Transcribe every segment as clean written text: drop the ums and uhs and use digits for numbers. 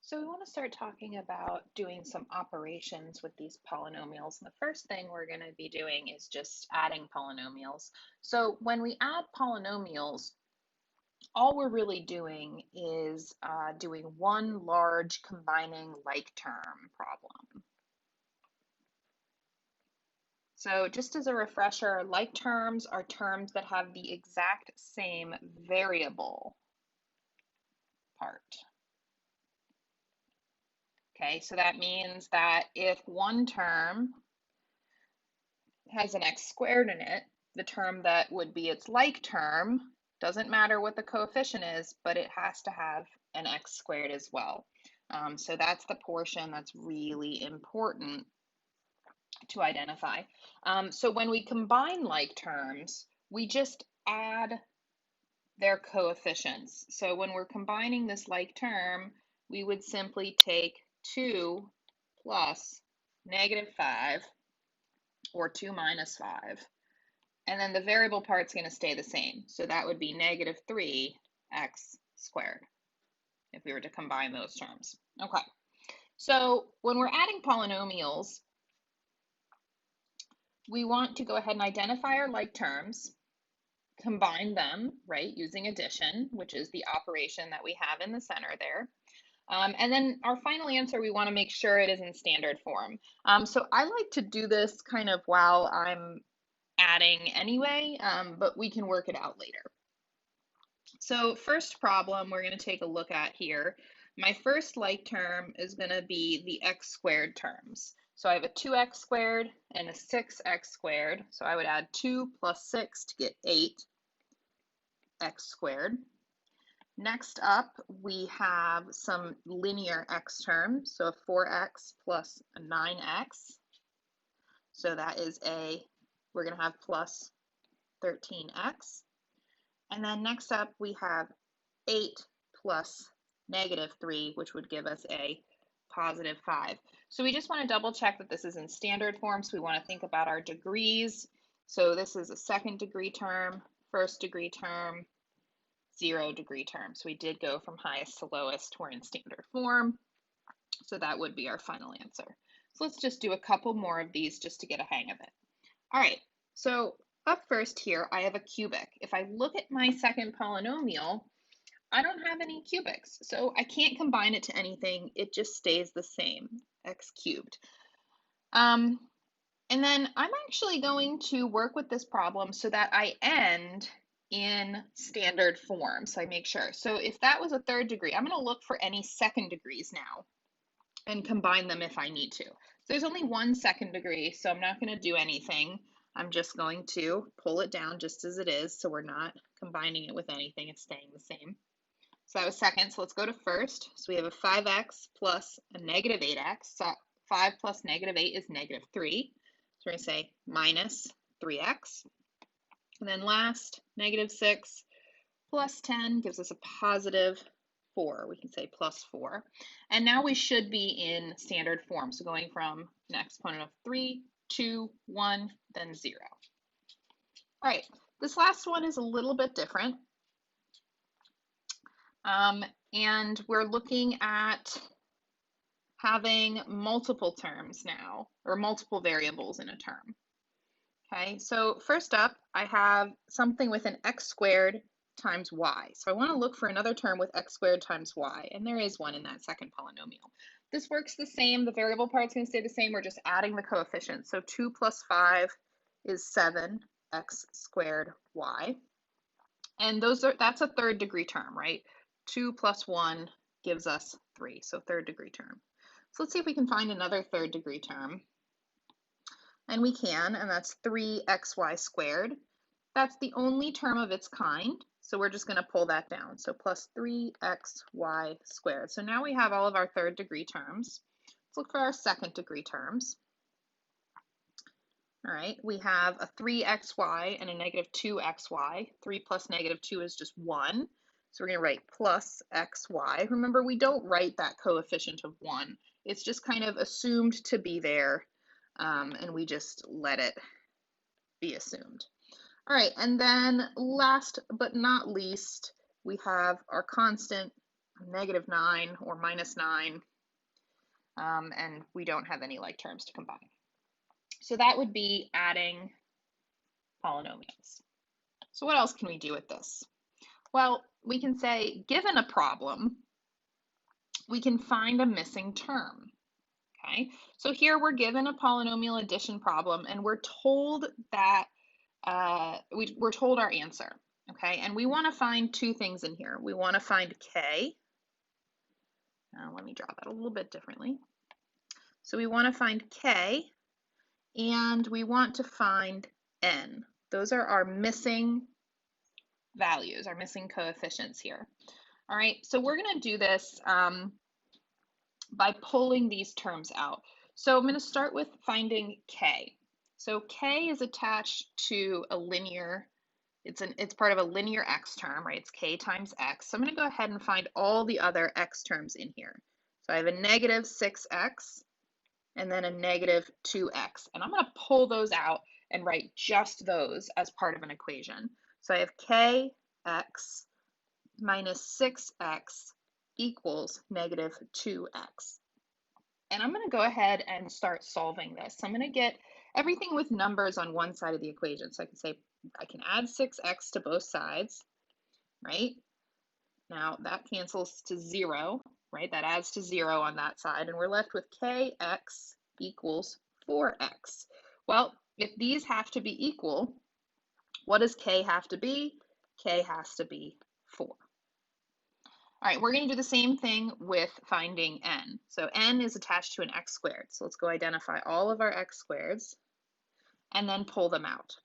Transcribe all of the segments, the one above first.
So we want to start talking about doing some operations with these polynomials. And the first thing we're going to be doing is just adding polynomials. So when we add polynomials, all we're really doing is doing one large combining like term problem. So just as a refresher, like terms are terms that have the exact same variable part. Okay, so that means that if one term has an x squared in it, the term that would be its like term, doesn't matter what the coefficient is, but it has to have an x squared as well. So that's the portion that's really important to identify. So when we combine like terms, we just add their coefficients. So when we're combining this like term, we would simply take 2 plus -5 or 2 minus 5. And then the variable part's going to stay the same. So that would be -3x squared if we were to combine those terms. Okay, so when we're adding polynomials, we want to go ahead and identify our like terms, combine them, right, using addition, which is the operation that we have in the center there. And then our final answer, we want to make sure it is in standard form. So I like to do this kind of while I'm adding anyway, but we can work it out later. So first problem we're going to take a look at here. My first like term is going to be the x squared terms. So I have a 2x squared and a 6x squared. So I would add 2 plus 6 to get 8x squared. Next up, we have some linear x terms. So a 4x plus a 9x. So that is we're going to have plus 13x. And then next up, we have 8 plus -3, which would give us a positive 5. So we just want to double check that this is in standard form. So we want to think about our degrees. So this is a second degree term, first degree term, 0 degree term. So we did go from highest to lowest. We're in standard form. So that would be our final answer. So let's just do a couple more of these just to get a hang of it. All right, so up first here, I have a cubic. If I look at my second polynomial, I don't have any cubics, so I can't combine it to anything. It just stays the same, x cubed. And then I'm actually going to work with this problem so that I end in standard form, so I make sure. So if that was a third degree, I'm going to look for any second degrees now and combine them if I need to. So there's only one second degree, so I'm not going to do anything. I'm just going to pull it down just as it is, so we're not combining it with anything. It's staying the same. So that was second, so let's go to first. So we have a 5x plus a -8x. So 5 plus -8 is -3. So we're going to say minus 3x. And then last, -6 plus 10 gives us a positive 4. We can say plus 4. And now we should be in standard form. So going from an exponent of 3, 2, 1, then 0. All right, this last one is a little bit different. And we're looking at having multiple terms now, or multiple variables in a term. Okay, so first up, I have something with an x squared times y. So I want to look for another term with x squared times y, and there is one in that second polynomial. This works the same. The variable part's going to stay the same. We're just adding the coefficients. So 2 plus 5 is 7x squared y. And that's a third degree term, right? 2 plus 1 gives us 3, so third degree term. So let's see if we can find another third degree term. And we can, and that's 3xy squared. That's the only term of its kind, so we're just going to pull that down. So plus 3xy squared. So now we have all of our third degree terms. Let's look for our second degree terms. All right, we have a 3xy and a -2xy. 3 plus -2 is just 1. So we're going to write plus xy. Remember, we don't write that coefficient of 1. It's just kind of assumed to be there, and we just let it be assumed. All right, and then last but not least, we have our constant -9 or -9, and we don't have any like terms to combine. So that would be adding polynomials. So what else can we do with this? Well, we can say, given a problem, we can find a missing term. Okay, so here we're given a polynomial addition problem, and we're told that we're told our answer. Okay, and we want to find two things in here. We want to find k. Let me draw that a little bit differently. So we want to find k, and we want to find n. Those are our missing values, our missing coefficients here. All right, so we're going to do this by pulling these terms out. So I'm going to start with finding k. So k is attached to a linear, it's part of a linear x term, right? It's k times x. So I'm going to go ahead and find all the other x terms in here. So I have a -6x and then a -2x. And I'm going to pull those out and write just those as part of an equation. So I have kx minus 6x equals -2x. And I'm going to go ahead and start solving this. So I'm going to get everything with numbers on one side of the equation. So I can say I can add 6x to both sides, right? Now that cancels to 0, right? That adds to 0 on that side. And we're left with kx equals 4x. Well, if these have to be equal, what does k have to be? K has to be 4. All right, we're going to do the same thing with finding n. So n is attached to an x squared. So let's go identify all of our x squareds and then pull them out.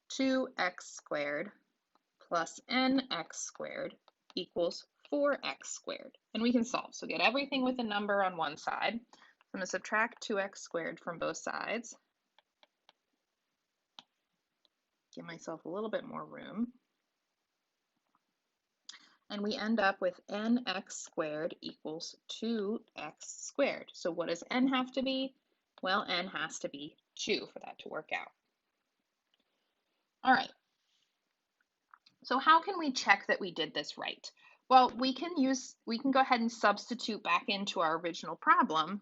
2x squared plus nx squared equals 4x squared. And we can solve. So get everything with a number on one side. I'm going to subtract 2x squared from both sides. Give myself a little bit more room. And we end up with nx squared equals 2x squared. So what does n have to be? Well, n has to be 2 for that to work out. All right. So how can we check that we did this right? Well, we can go ahead and substitute back into our original problem,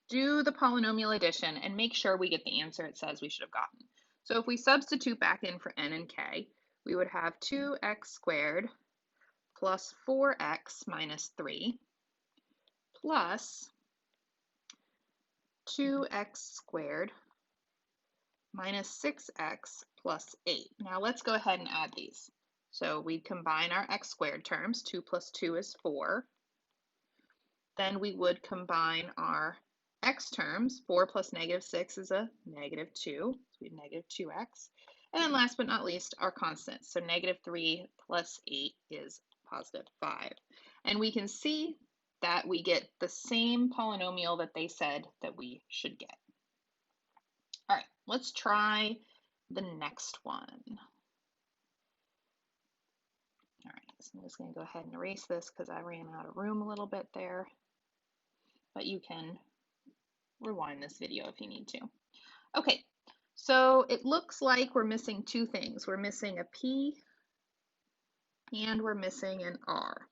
do the polynomial addition, and make sure we get the answer it says we should have gotten. So if we substitute back in for n and k, we would have 2x squared plus 4x minus 3 plus 2x squared minus 6x plus 8. Now let's go ahead and add these. So we combine our x squared terms. 2 plus 2 is 4. Then we would combine our x terms. 4 plus -6 is a -2. So we have -2x. And then last but not least, our constants. So -3 plus 8 is +5. And we can see that we get the same polynomial that they said that we should get. All right, let's try the next one. All right, so I'm just going to go ahead and erase this because I ran out of room a little bit there. But you can rewind this video if you need to. Okay, so it looks like we're missing two things. We're missing a p and we're missing an r.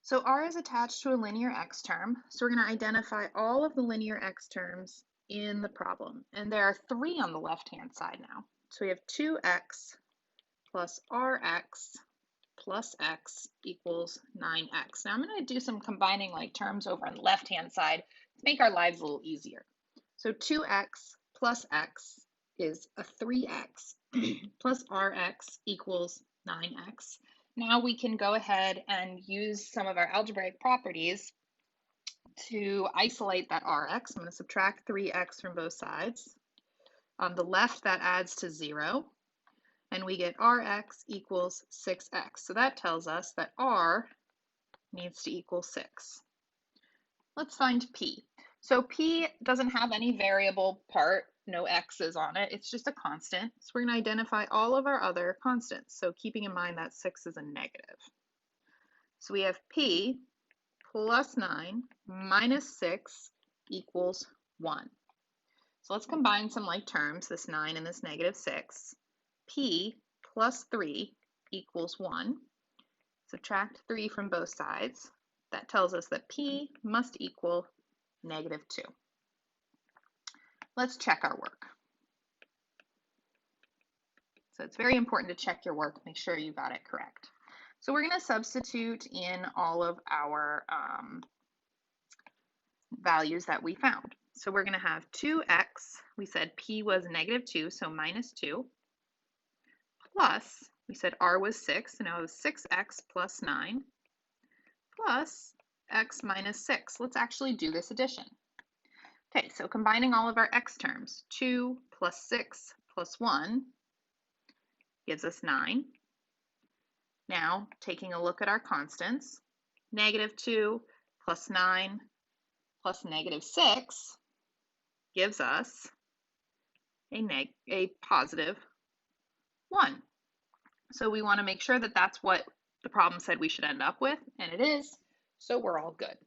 So r is attached to a linear x term, so we're going to identify all of the linear x terms in the problem. And there are 3 on the left-hand side now. So we have 2x plus rx plus x equals 9x. Now I'm going to do some combining like terms over on the left-hand side to make our lives a little easier. So 2x plus x is a 3x plus rx equals 9x. Now we can go ahead and use some of our algebraic properties to isolate that rx. I'm going to subtract 3x from both sides. On the left, that adds to 0, and we get rx equals 6x. So that tells us that r needs to equal 6. Let's find p. So p doesn't have any variable part, no x's on it. It's just a constant. So we're going to identify all of our other constants. So keeping in mind that 6 is a negative. So we have p plus 9 minus 6 equals 1. So let's combine some like terms, this 9 and this -6. P plus 3 equals 1. Subtract 3 from both sides. That tells us that p must equal -2. Let's check our work. So it's very important to check your work, make sure you got it correct. So we're going to substitute in all of our values that we found. So we're going to have 2x, we said p was -2, so -2, plus, we said r was 6, so now it was 6x plus 9, plus x minus 6. Let's actually do this addition. Okay, so combining all of our x terms, 2 plus 6 plus 1 gives us 9. Now, taking a look at our constants, -2 plus 9 plus -6 gives us a positive 1. So we want to make sure that that's what the problem said we should end up with, and it is, so we're all good.